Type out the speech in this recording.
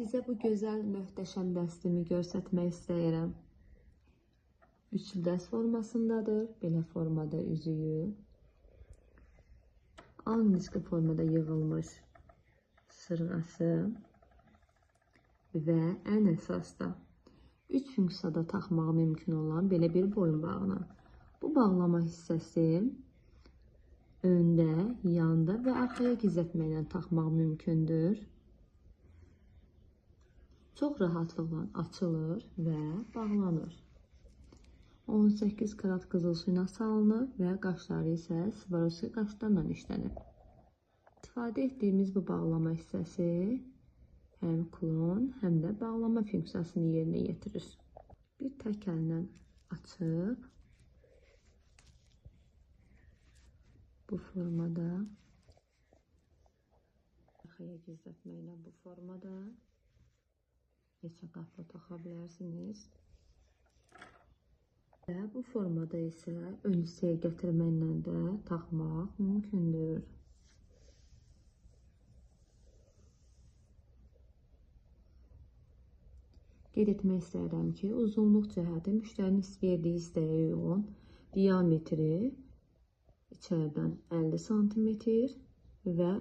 Sizə bu gözəl, möhtəşəm dəstimi göstərmək istəyirəm. Üçlü dəst formasındadır. Belə formada üzüyü. Angliski formada yığılmış sırğası və ən əsasda 3 funksiyada taxmağı mümkün olan belə bir boyunbağına. Bu bağlama hissəsi öndə, yanda və arxaya gizlətməklə taxmaq mümkündür. Çox rahatlıqla açılır və bağlanır. 18 karat qızıl suyuna salınır və qaşları isə Swarovski qaşlarla işlənib. İstifadə etdiyimiz bu bağlama hissəsi həm klon, həm də bağlama funksiyasını yerinə yetirir. Bir tək əllə açıb bu formada, arxaya gizlətməklə bu formada neçə qapı taxa bilərsiniz. Və bu formada isə ön hissəyə gətirməklə də taxmaq mümkündür. Qeyd etmək istəyirəm ki, uzunluq cəhəti müştərinin verdiyi istəyə uyğun diametri içərdən 50 cm və